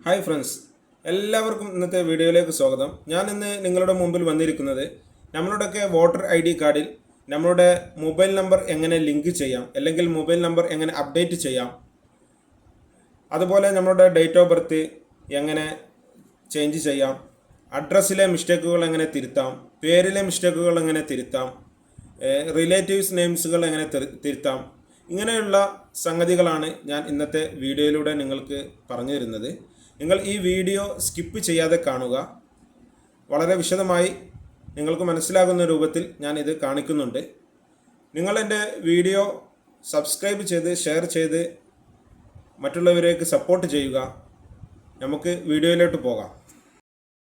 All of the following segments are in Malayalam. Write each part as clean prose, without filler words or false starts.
ഹായ് ഫ്രണ്ട്സ്, എല്ലാവർക്കും ഇന്നത്തെ വീഡിയോയിലേക്ക് സ്വാഗതം. ഞാൻ ഇന്ന് നിങ്ങളുടെ മുമ്പിൽ വന്നിരിക്കുന്നത് നമ്മളുടെയൊക്കെ വോട്ടർ ID കാർഡിൽ നമ്മളുടെ മൊബൈൽ നമ്പർ എങ്ങനെ ലിങ്ക് ചെയ്യാം, അല്ലെങ്കിൽ മൊബൈൽ നമ്പർ എങ്ങനെ അപ്ഡേറ്റ് ചെയ്യാം, അതുപോലെ നമ്മളുടെ ഡേറ്റ് ഓഫ് ബർത്ത് എങ്ങനെ ചേഞ്ച് ചെയ്യാം, അഡ്രസ്സിലെ മിസ്റ്റേക്കുകൾ എങ്ങനെ തിരുത്താം, പേരിലെ മിസ്റ്റേക്കുകൾ എങ്ങനെ തിരുത്താം, റിലേറ്റീവ്സ് നെയിംസുകൾ എങ്ങനെ തിരുത്താം, ഇങ്ങനെയുള്ള സംഗതികളാണ് ഞാൻ ഇന്നത്തെ വീഡിയോയിലൂടെ നിങ്ങൾക്ക് പറഞ്ഞു തരുന്നത്. നിങ്ങൾ ഈ വീഡിയോ സ്കിപ്പ് ചെയ്യാതെ കാണുക. വളരെ വിശദമായി നിങ്ങൾക്ക് മനസ്സിലാകുന്ന രൂപത്തിൽ ഞാൻ ഇത് കാണിക്കുന്നുണ്ട്. നിങ്ങൾ എൻ്റെ വീഡിയോ സബ്സ്ക്രൈബ് ചെയ്ത് ഷെയർ ചെയ്ത് മറ്റുള്ളവരേക്ക് സപ്പോർട്ട് ചെയ്യുക. നമുക്ക് വീഡിയോയിലോട്ട് പോകാം.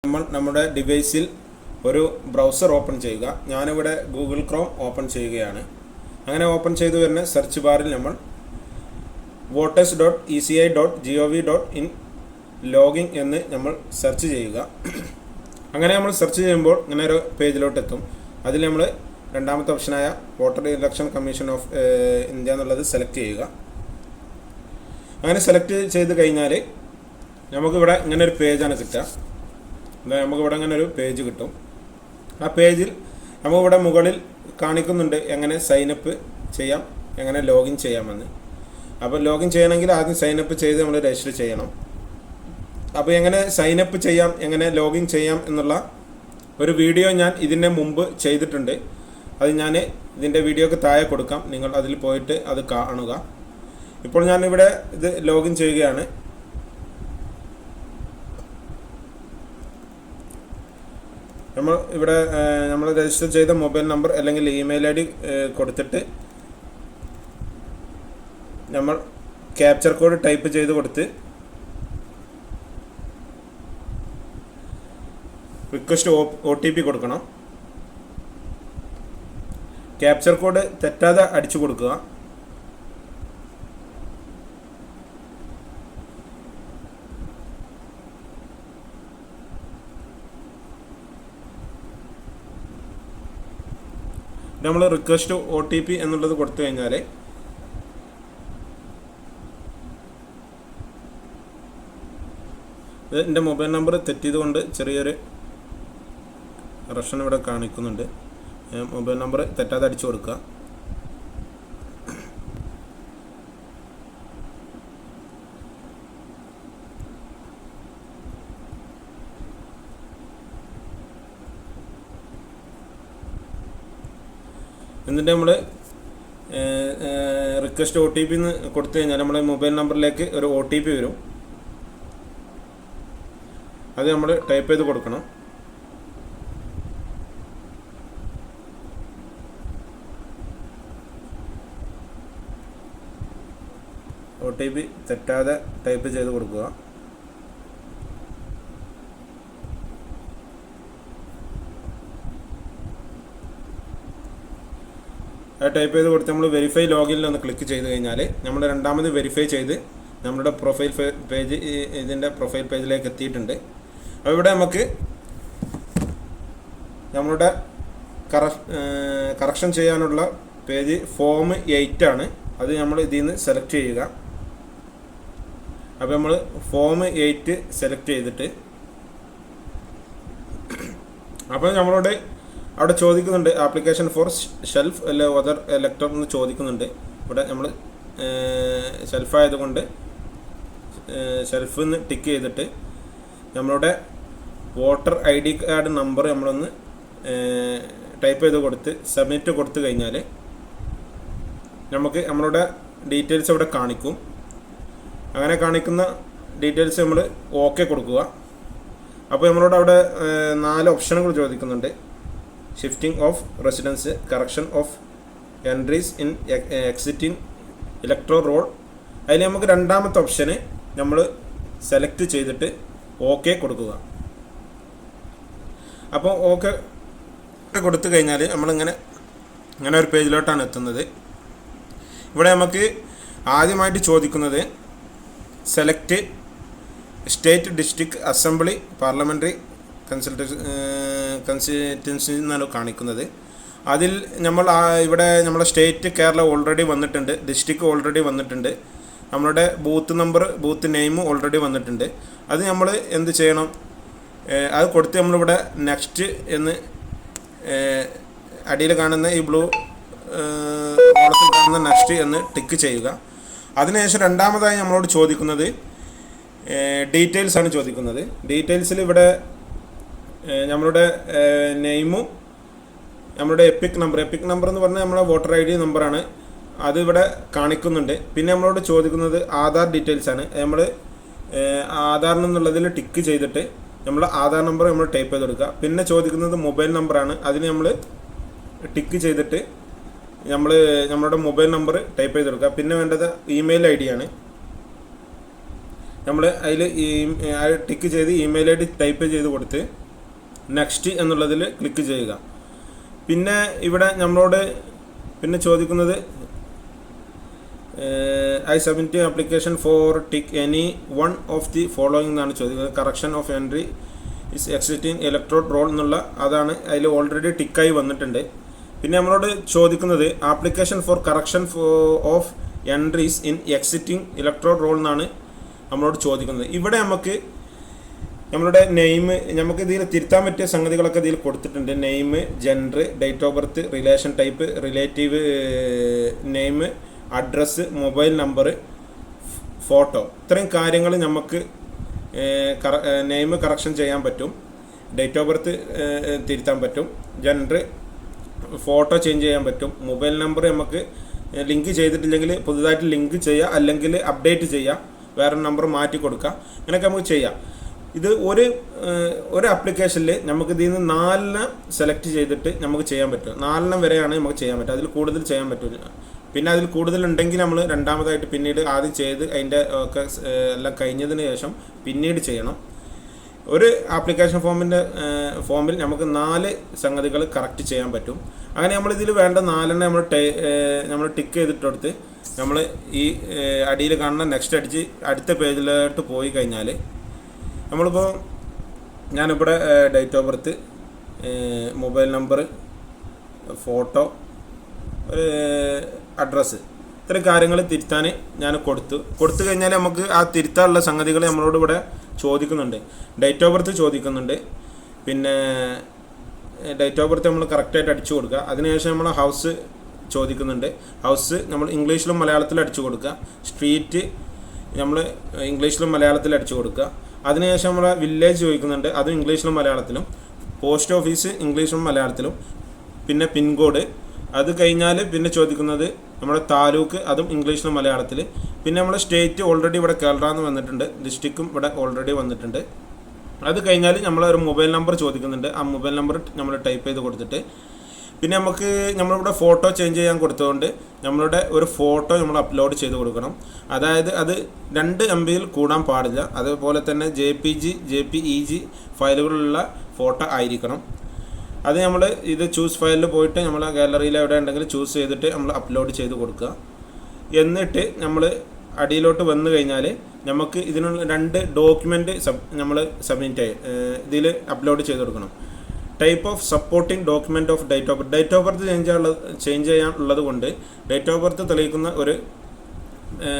നമ്മൾ നമ്മുടെ ഡിവൈസിൽ ഒരു ബ്രൗസർ ഓപ്പൺ ചെയ്യുക. ഞാനിവിടെ ഗൂഗിൾ ക്രോം ഓപ്പൺ ചെയ്യുകയാണ്. അങ്ങനെ ഓപ്പൺ ചെയ്തു വരുന്ന സെർച്ച് ബാറിൽ നമ്മൾ voters.eci.gov.in ലോഗിൻ എന്ന് നമ്മൾ സെർച്ച് ചെയ്യുക. അങ്ങനെ നമ്മൾ സെർച്ച് ചെയ്യുമ്പോൾ ഇങ്ങനെ ഒരു പേജിലോട്ട് എത്തും. അതിൽ നമ്മൾ രണ്ടാമത്തെ ഓപ്ഷനായ voter election commission of India എന്നുള്ളത് സെലക്ട് ചെയ്യുക. അങ്ങനെ സെലക്ട് ചെയ്ത് കഴിഞ്ഞാൽ നമുക്കിവിടെ ഇങ്ങനെ ഒരു പേജാണ് കിട്ടുക. നമുക്കിവിടെ ഇങ്ങനെ ഒരു പേജ് കിട്ടും. ആ പേജിൽ നമുക്കിവിടെ മുകളിൽ കാണിക്കുന്നുണ്ട് എങ്ങനെ സൈനപ്പ് ചെയ്യാം, എങ്ങനെ ലോഗിൻ ചെയ്യാമെന്ന്. അപ്പോൾ ലോഗിൻ ചെയ്യണമെങ്കിൽ ആദ്യം സൈനപ്പ് ചെയ്ത് നമ്മൾ രജിസ്റ്റർ ചെയ്യണം. അപ്പോൾ എങ്ങനെ സൈനപ്പ് ചെയ്യാം, എങ്ങനെ ലോഗിൻ ചെയ്യാം എന്നുള്ള ഒരു വീഡിയോ ഞാൻ ഇതിന് മുമ്പ് ചെയ്തിട്ടുണ്ട്. അത് ഞാൻ ഇതിൻ്റെ വീഡിയോക്ക് താഴെ കൊടുക്കാം, നിങ്ങൾ അതിൽ പോയിട്ട് അത് കാണുക. ഇപ്പോൾ ഞാനിവിടെ ഇത് ലോഗിൻ ചെയ്യുകയാണ്. നമ്മൾ ഇവിടെ നമ്മൾ രജിസ്റ്റർ ചെയ്ത മൊബൈൽ നമ്പർ അല്ലെങ്കിൽ ഇമെയിൽ ID കൊടുത്തിട്ട് നമ്മൾ ക്യാപ്ചർ കോഡ് ടൈപ്പ് ചെയ്ത് കൊടുത്ത് റിക്വസ്റ്റ് OTP കൊടുക്കണം. ക്യാപ്ചർ കോഡ് തെറ്റാതെ അടിച്ചു കൊടുക്കുക. നമ്മൾ റിക്വസ്റ്റ് OTP എന്നുള്ളത് കൊടുത്തു കഴിഞ്ഞാൽ എൻ്റെ മൊബൈൽ നമ്പർ തെറ്റിയതുകൊണ്ട് ചെറിയൊരു റഷൻ ഇവിടെ കാണിക്കുന്നുണ്ട്. മൊബൈൽ നമ്പർ തെറ്റാതെ അടിച്ചു കൊടുക്കുക. എന്നിട്ട് നമ്മൾ റിക്വസ്റ്റ് OTP എന്ന് കൊടുത്തു കഴിഞ്ഞാൽ നമ്മുടെ മൊബൈൽ നമ്പറിലേക്ക് ഒരു OTP വരും. അത് നമ്മൾ ടൈപ്പ് ചെയ്ത് കൊടുക്കണം. OTP തെറ്റാതെ ടൈപ്പ് ചെയ്ത് കൊടുക്കുക. ടൈപ്പ് ചെയ്ത് കൊടുത്ത് നമ്മൾ വെരിഫൈ ലോഗിനിൽ ഒന്ന് ക്ലിക്ക് ചെയ്ത് കഴിഞ്ഞാൽ നമ്മൾ രണ്ടാമത് വെരിഫൈ ചെയ്ത് നമ്മുടെ പ്രൊഫൈൽ പേജ് ഇതിൻ്റെ പ്രൊഫൈൽ പേജിലേക്ക് എത്തിയിട്ടുണ്ട്. അപ്പോൾ ഇവിടെ നമുക്ക് നമ്മളുടെ കറക്ഷൻ ചെയ്യാനുള്ള പേജ് ഫോം 8 ആണ്. അത് നമ്മൾ ഇതിൽ നിന്ന് സെലക്ട് ചെയ്യുക. അപ്പോൾ നമ്മൾ ഫോം 8 സെലക്ട് ചെയ്തിട്ട് അപ്പോൾ നമ്മളോട് അവിടെ ചോദിക്കുന്നുണ്ട് ആപ്ലിക്കേഷൻ ഫോർ ഷെൽഫ് അല്ലെ അതർ ഇലക്ടർ എന്ന് ചോദിക്കുന്നുണ്ട്. ഇവിടെ നമ്മൾ ഷെൽഫായതുകൊണ്ട് ഷെൽഫിൽ നിന്ന് ടിക്ക് ചെയ്തിട്ട് നമ്മളുടെ വോട്ടർ ID കാർഡ് നമ്പർ നമ്മളൊന്ന് ടൈപ്പ് ചെയ്ത് കൊടുത്ത് സബ്മിറ്റ് കൊടുത്തു കഴിഞ്ഞാൽ നമുക്ക് നമ്മളുടെ ഡീറ്റെയിൽസ് ഇവിടെ കാണിക്കും. അങ്ങനെ കാണിക്കുന്ന ഡീറ്റെയിൽസ് നമ്മൾ ഓക്കെ കൊടുക്കുക. അപ്പോൾ നമ്മളോട് അവിടെ 4 ഓപ്ഷനുകൾ ചോദിക്കുന്നുണ്ട്. Shifting of residence, correction of entries in existing electoral roll. അതിൽ നമുക്ക് രണ്ടാമത്തെ ഓപ്ഷന് നമ്മൾ സെലക്ട് ചെയ്തിട്ട് ഓക്കെ കൊടുക്കുക. അപ്പോൾ ഓക്കെ കൊടുത്തു കഴിഞ്ഞാൽ നമ്മളിങ്ങനെ ഒരു പേജിലോട്ടാണ് എത്തുന്നത്. ഇവിടെ നമുക്ക് ആദ്യമായിട്ട് ചോദിക്കുന്നത് select state, district, assembly, parliamentary constituency എന്നാണ് കാണിക്കുന്നത്. അതിൽ നമ്മൾ ഇവിടെ നമ്മളെ സ്റ്റേറ്റ് കേരള ഓൾറെഡി വന്നിട്ടുണ്ട്, ഡിസ്ട്രിക്ട് ഓൾറെഡി വന്നിട്ടുണ്ട്, നമ്മളുടെ booth number booth name already വന്നിട്ടുണ്ട്. അത് നമ്മൾ എന്ത് ചെയ്യണം, അത് കൊടുത്ത് നമ്മളിവിടെ നെക്സ്റ്റ് എന്ന് അടിയിൽ കാണുന്ന ഈ ബ്ലൂ കോളത്തിൽ കാണുന്ന നെക്സ്റ്റ് എന്ന് ടിക്ക് ചെയ്യുക. അതിനുശേഷം രണ്ടാമതായി നമ്മളോട് ചോദിക്കുന്നത് ഡീറ്റെയിൽസ് ആണ് ചോദിക്കുന്നത്. ഡീറ്റെയിൽസിൽ ഇവിടെ നമ്മളുടെ നെയിമും നമ്മളുടെ എപ്പിക് നമ്പർ എന്ന് പറഞ്ഞാൽ നമ്മുടെ വോട്ടർ ID നമ്പറാണ്, അത് ഇവിടെ കാണിക്കുന്നുണ്ട്. പിന്നെ നമ്മളോട് ചോദിക്കുന്നത് ആധാർ ഡീറ്റെയിൽസ് ആണ്. നമ്മൾ ആധാർ എന്നുള്ളതിൽ ടിക്ക് ചെയ്തിട്ട് നമ്മൾ ആധാർ നമ്പർ നമ്മൾ ടൈപ്പ് ചെയ്ത് കൊടുക്കുക. പിന്നെ ചോദിക്കുന്നത് മൊബൈൽ നമ്പറാണ്, അതിന് നമ്മൾ ടിക്ക് ചെയ്തിട്ട് നമ്മളുടെ മൊബൈൽ നമ്പർ ടൈപ്പ് ചെയ്ത് കൊടുക്കുക. പിന്നെ വേണ്ടത് ഇമെയിൽ ID ആണ്. നമ്മൾ അതിൽ ടിക്ക് ചെയ്ത് ഇമെയിൽ ID ടൈപ്പ് ചെയ്ത് കൊടുത്ത് നെക്സ്റ്റ് എന്നുള്ളതിൽ ക്ലിക്ക് ചെയ്യുക. പിന്നെ ഇവിടെ നമ്മളോട് പിന്നെ ചോദിക്കുന്നത് I submit application for tick any one of the following എന്നാണ് ചോദിക്കുന്നത്. Correction of entry is existing electoral roll എന്നുള്ള അതാണ് അതിൽ ഓൾറെഡി ടിക്കായി വന്നിട്ടുണ്ട്. പിന്നെ നമ്മളോട് ചോദിക്കുന്നത് application for correction of entries in existing electoral roll എന്നാണ് നമ്മളോട് ചോദിക്കുന്നത്. ഇവിടെ നമുക്ക് നമ്മളുടെ നെയിം നമുക്ക് ഇതിൽ തിരുത്താൻ പറ്റിയ സംഗതികളൊക്കെ ഇതിൽ കൊടുത്തിട്ടുണ്ട്. Name, gender, date of birth, relation type, relative name, address, mobile number, photo, ഇത്രയും കാര്യങ്ങൾ നമുക്ക് നെയിം കറക്ഷൻ ചെയ്യാൻ പറ്റും, ഡേറ്റ് ഓഫ് ബർത്ത് തിരുത്താൻ പറ്റും, ജെൻഡർ, ഫോട്ടോ ചേഞ്ച് ചെയ്യാൻ പറ്റും, മൊബൈൽ നമ്പർ നമുക്ക് ലിങ്ക് ചെയ്തിട്ടില്ലെങ്കിൽ പുതുതായിട്ട് ലിങ്ക് ചെയ്യുക, അല്ലെങ്കിൽ അപ്ഡേറ്റ് ചെയ്യുക, വേറെ നമ്പർ മാറ്റി കൊടുക്കുക, അങ്ങനെയൊക്കെ നമുക്ക് ചെയ്യാം. ഇത് ഒരു ആപ്ലിക്കേഷനിൽ നമുക്ക് ഇതിൽ നിന്ന് 4 സെലക്ട് ചെയ്തിട്ട് നമുക്ക് ചെയ്യാൻ പറ്റും. 4 വരെയാണ് നമുക്ക് ചെയ്യാൻ പറ്റുക, അതിൽ കൂടുതൽ ചെയ്യാൻ പറ്റില്ല. പിന്നെ അതിൽ കൂടുതലുണ്ടെങ്കിൽ നമ്മൾ രണ്ടാമതായിട്ട് പിന്നീട് ആദ്യം ചെയ്ത് അതിൻ്റെ ഒക്കെ എല്ലാം കഴിഞ്ഞതിന് ശേഷം പിന്നീട് ചെയ്യണം. ഒരു ആപ്ലിക്കേഷൻ ഫോമിൽ നമുക്ക് 4 സംഗതികൾ കറക്റ്റ് ചെയ്യാൻ പറ്റും. അങ്ങനെ നമ്മളിതിൽ വേണ്ട 4 നമ്മൾ ടിക്ക് ചെയ്തിട്ടെടുത്ത് നമ്മൾ ഈ അടിയിൽ കാണുന്ന നെക്സ്റ്റ് അടിച്ച് അടുത്ത പേജിലോട്ട് പോയി കഴിഞ്ഞാൽ നമ്മളിപ്പോൾ ഞാനിവിടെ date of birth, mobile number, photo, address, ഇത്രയും കാര്യങ്ങൾ തിരുത്താൻ ഞാൻ കൊടുത്തു കഴിഞ്ഞാൽ നമുക്ക് ആ തിരുത്താനുള്ള സംഗതികൾ നമ്മളോട് ഇവിടെ ചോദിക്കുന്നുണ്ട്. ഡേറ്റ് ഓഫ് ബർത്ത് ചോദിക്കുന്നുണ്ട്. പിന്നെ ഡേറ്റ് ഓഫ് ബർത്ത് നമ്മൾ കറക്റ്റായിട്ട് അടിച്ചു കൊടുക്കുക. അതിനുശേഷം നമ്മൾ ഹൗസ് ചോദിക്കുന്നുണ്ട്. ഹൗസ് നമ്മൾ ഇംഗ്ലീഷിലും മലയാളത്തിലും അടിച്ചു കൊടുക്കുക. സ്ട്രീറ്റ് നമ്മൾ ഇംഗ്ലീഷിലും മലയാളത്തിലും അടിച്ചു കൊടുക്കുക. അതിനുശേഷം നമ്മൾ വില്ലേജ് ചോദിക്കുന്നുണ്ട്, അതും ഇംഗ്ലീഷിലും മലയാളത്തിലും. പോസ്റ്റ് ഓഫീസ് ഇംഗ്ലീഷിലും മലയാളത്തിലും. പിന്നെ പിൻകോഡ്. അത് കഴിഞ്ഞാൽ പിന്നെ ചോദിക്കുന്നത് നമ്മുടെ താലൂക്ക്, അതും ഇംഗ്ലീഷിലും മലയാളത്തിൽ. പിന്നെ നമ്മുടെ സ്റ്റേറ്റ് ഓൾറെഡി ഇവിടെ കേരള എന്ന് വന്നിട്ടുണ്ട്, ഡിസ്ട്രിക്റ്റും ഇവിടെ ഓൾറെഡി വന്നിട്ടുണ്ട്. അത് കഴിഞ്ഞാൽ നമ്മളൊരു മൊബൈൽ നമ്പർ ചോദിക്കുന്നുണ്ട്. ആ മൊബൈൽ നമ്പർ നമ്മൾ ടൈപ്പ് ചെയ്ത് കൊടുത്തിട്ട് പിന്നെ നമുക്ക് നമ്മളിവിടെ ഫോട്ടോ ചേഞ്ച് ചെയ്യാൻ കൊടുത്തതുകൊണ്ട് നമ്മളുടെ ഒരു ഫോട്ടോ നമ്മൾ അപ്ലോഡ് ചെയ്ത് കൊടുക്കണം. അതായത് അത് 2 MB കൂടാൻ പാടില്ല. അതുപോലെ തന്നെ JPEG ഫയലുകളുള്ള ഫോട്ടോ ആയിരിക്കണം. അത് നമ്മൾ ഇത് ചൂസ് ഫയലിൽ പോയിട്ട് നമ്മൾ ഗാലറിയിൽ എവിടെ ഉണ്ടെങ്കിൽ ചൂസ് ചെയ്തിട്ട് നമ്മൾ അപ്ലോഡ് ചെയ്ത് കൊടുക്കുക. എന്നിട്ട് നമ്മൾ അടിയിലോട്ട് വന്നു കഴിഞ്ഞാൽ നമുക്ക് ഇതിനുള്ള 2 ഡോക്യുമെൻ്റ് നമ്മൾ സബ്മിറ്റ് ഇതിൽ അപ്ലോഡ് ചെയ്ത് കൊടുക്കണം. Type of supporting document of date of birth change ചെയ്യാനുള്ളത് കൊണ്ട് ഡേറ്റ് ഓഫ് ബർത്ത് തെളിയിക്കുന്ന ഒരു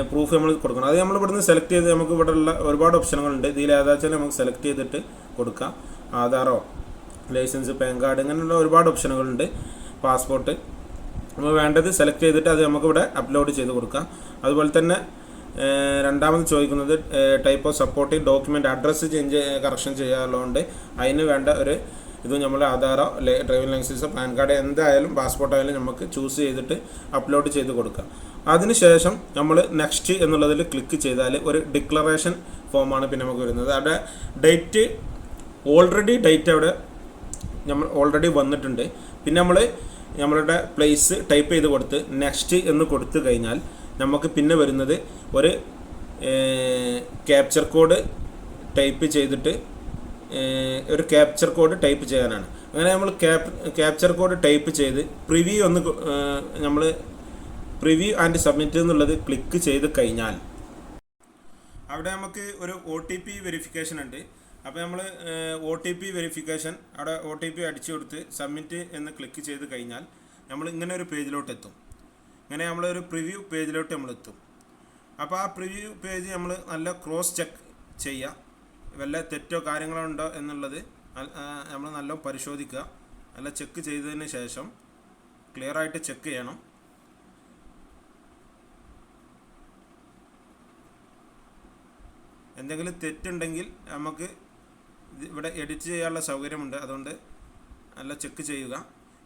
പ്രൂഫ് നമ്മൾ കൊടുക്കണം. അത് നമ്മൾ ഇവിടുന്ന് സെലക്ട് ചെയ്ത് നമുക്ക് ഇവിടെ ഉള്ള ഒരുപാട് ഓപ്ഷനുകളുണ്ട്. ഇതിൽ ഏതാച്ചാലും നമുക്ക് സെലക്ട് ചെയ്തിട്ട് കൊടുക്കാം. ആധാറോ, ലൈസൻസ്, പാൻ കാർഡ്, ഇങ്ങനെയുള്ള ഒരുപാട് ഓപ്ഷനുകളുണ്ട്. പാസ്പോർട്ട് നമ്മൾ വേണ്ടത് സെലക്ട് ചെയ്തിട്ട് അത് നമുക്കിവിടെ അപ്ലോഡ് ചെയ്ത് കൊടുക്കാം. അതുപോലെ തന്നെ രണ്ടാമത് ചോദിക്കുന്നത് type of supporting document address correction ചെയ്യാനുള്ളതുകൊണ്ട് അതിന് വേണ്ട ഒരു ഇത് നമ്മൾ ആധാറോ, ഡ്രൈവിംഗ് ലൈസൻസോ, പാൻ കാർഡ്, എന്തായാലും പാസ്പോർട്ട് ആയാലും നമുക്ക് ചൂസ് ചെയ്തിട്ട് അപ്ലോഡ് ചെയ്ത് കൊടുക്കാം. അതിനുശേഷം നമ്മൾ നെക്സ്റ്റ് എന്നുള്ളതിൽ ക്ലിക്ക് ചെയ്താൽ ഒരു ഡിക്ലറേഷൻ ഫോമാണ് പിന്നെ നമുക്ക് വരുന്നത്. അവിടെ ഡേറ്റ് അവിടെ നമ്മൾ ഓൾറെഡി വന്നിട്ടുണ്ട്. പിന്നെ നമ്മളുടെ പ്ലേസ് ടൈപ്പ് ചെയ്ത് കൊടുത്ത് നെക്സ്റ്റ് എന്ന് കൊടുത്തു കഴിഞ്ഞാൽ നമുക്ക് പിന്നെ വരുന്നത് ഒരു ക്യാപ്ചർ കോഡ് ടൈപ്പ് ചെയ്തിട്ട് ഒരു ക്യാപ്ചർ കോഡ് ടൈപ്പ് ചെയ്യാനാണ്. അങ്ങനെ നമ്മൾ ക്യാപ്ചർ കോഡ് ടൈപ്പ് ചെയ്ത് പ്രിവ്യൂ ആൻഡ് സബ്മിറ്റ് എന്നുള്ളത് ക്ലിക്ക് ചെയ്ത് കഴിഞ്ഞാൽ അവിടെ നമുക്ക് ഒരു OTP വെരിഫിക്കേഷൻ ഉണ്ട്. അപ്പോൾ നമ്മൾ OTP വെരിഫിക്കേഷൻ അവിടെ OTP അടിച്ചു കൊടുത്ത് സബ്മിറ്റ് എന്ന് ക്ലിക്ക് ചെയ്ത് കഴിഞ്ഞാൽ നമ്മൾ ഇങ്ങനെ ഒരു പേജിലോട്ട് എത്തും. ഇങ്ങനെ നമ്മളൊരു പ്രിവ്യൂ പേജിലോട്ട് നമ്മൾ എത്തും. അപ്പോൾ ആ പ്രിവ്യൂ പേജ് നമ്മൾ നല്ല ക്രോസ് ചെക്ക് ചെയ്യുക, വല്ല തെറ്റോ കാര്യങ്ങളോ ഉണ്ടോ എന്നുള്ളത് നമ്മൾ നല്ല പരിശോധിക്കുക. നല്ല ചെക്ക് ചെയ്തതിന് ശേഷം ക്ലിയറായിട്ട് ചെക്ക് ചെയ്യണം. എന്തെങ്കിലും തെറ്റുണ്ടെങ്കിൽ നമുക്ക് ഇവിടെ എഡിറ്റ് ചെയ്യാനുള്ള സൗകര്യമുണ്ട്, അതുകൊണ്ട് നല്ല ചെക്ക് ചെയ്യുക.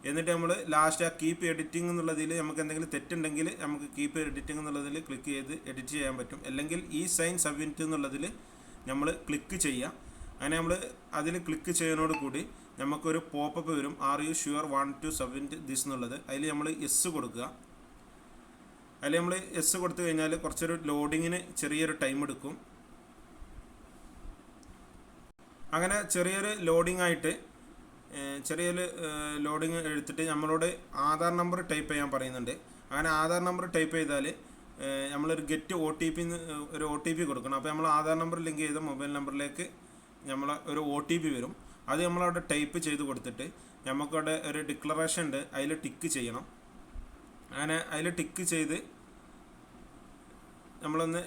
എന്നിട്ട് നമ്മൾ ലാസ്റ്റ് ആ കീപ്പ് എഡിറ്റിംഗ് എന്നുള്ളതിൽ നമുക്ക് എന്തെങ്കിലും തെറ്റുണ്ടെങ്കിൽ നമുക്ക് കീപ്പ് എഡിറ്റിംഗ് എന്നുള്ളതിൽ ക്ലിക്ക് ചെയ്ത് എഡിറ്റ് ചെയ്യാൻ പറ്റും. അല്ലെങ്കിൽ ഈ സൈൻ സബ്മിറ്റ് എന്നുള്ളതിൽ നമ്മൾ ക്ലിക്ക് ചെയ്യുക. അങ്ങനെ നമ്മൾ അതിൽ ക്ലിക്ക് ചെയ്യുന്നതോട് കൂടി നമുക്കൊരു പോപ്പപ്പ് വരും, are you sure want to submit this എന്നുള്ളത്. അതിൽ നമ്മൾ യെസ് കൊടുക്കുക. അതിൽ നമ്മൾ യെസ് കൊടുത്തു കഴിഞ്ഞാൽ കുറച്ചൊരു ലോഡിങ്ങിന് ചെറിയൊരു ടൈം എടുക്കും. അങ്ങനെ ചെറിയൊരു ലോഡിങ് എടുത്തിട്ട് നമ്മളോട് ആധാർ നമ്പർ ടൈപ്പ് ചെയ്യാൻ പറയുന്നുണ്ട്. അങ്ങനെ ആധാർ നമ്പർ ടൈപ്പ് ചെയ്താൽ നമ്മളൊരു ഗെറ്റ് ഒ ടി പി കൊടുക്കണം. അപ്പോൾ നമ്മൾ ആധാർ നമ്പർ ലിങ്ക് ചെയ്ത മൊബൈൽ നമ്പറിലേക്ക് നമ്മൾ ഒരു OTP വരും. അത് നമ്മളവിടെ ടൈപ്പ് ചെയ്ത് കൊടുത്തിട്ട് നമുക്കവിടെ ഒരു ഡിക്ലറേഷൻ ഉണ്ട്, അതിൽ ടിക്ക് ചെയ്യണം. അങ്ങനെ അതിൽ ടിക്ക് ചെയ്ത് നമ്മളൊന്ന്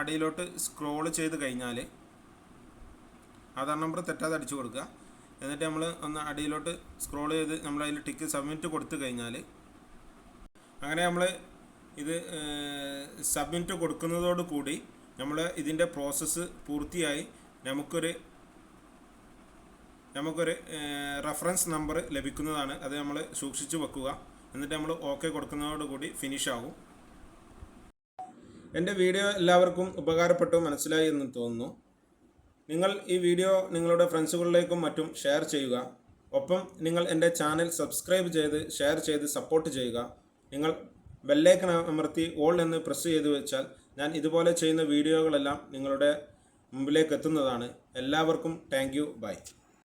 അടിയിലോട്ട് സ്ക്രോൾ ചെയ്ത് കഴിഞ്ഞാൽ ആധാർ നമ്പർ തെറ്റാതെ അടിച്ചു കൊടുക്കുക. എന്നിട്ട് നമ്മൾ ഒന്ന് അടിയിലോട്ട് സ്ക്രോൾ ചെയ്ത് നമ്മൾ അതിൽ ടിക്ക് സബ്മിറ്റ് കൊടുത്തു കഴിഞ്ഞാൽ, അങ്ങനെ നമ്മൾ ഇത് സബ്മിറ്റ് കൊടുക്കുന്നതോട് കൂടി നമ്മൾ ഇതിൻ്റെ പ്രോസസ്സ് പൂർത്തിയായി. നമുക്കൊരു റെഫറൻസ് നമ്പർ ലഭിക്കുന്നതാണ്. അത് നമ്മൾ സൂക്ഷിച്ചു വെക്കുക. എന്നിട്ട് നമ്മൾ ഓക്കെ കൊടുക്കുന്നതോടുകൂടി ഫിനിഷ് ആകും. എൻ്റെ വീഡിയോ എല്ലാവർക്കും ഉപകാരപ്പെട്ടു മനസ്സിലായി എന്ന് തോന്നുന്നു. നിങ്ങൾ ഈ വീഡിയോ നിങ്ങളുടെ ഫ്രണ്ട്സുകളിലേക്കും മറ്റും ഷെയർ ചെയ്യുക. ഒപ്പം നിങ്ങൾ എൻ്റെ ചാനൽ സബ്സ്ക്രൈബ് ചെയ്ത് ഷെയർ ചെയ്ത് സപ്പോർട്ട് ചെയ്യുക. നിങ്ങൾ ബെല്ലൈക്കൺ അമർത്തി ഓൾ എന്ന് പ്രസ് ചെയ്ത് വെച്ചാൽ ഞാൻ ഇതുപോലെ ചെയ്യുന്ന വീഡിയോകളെല്ലാം നിങ്ങളുടെ മുമ്പിലേക്ക് എത്തുന്നതാണ്. എല്ലാവർക്കും താങ്ക് യു. ബൈ.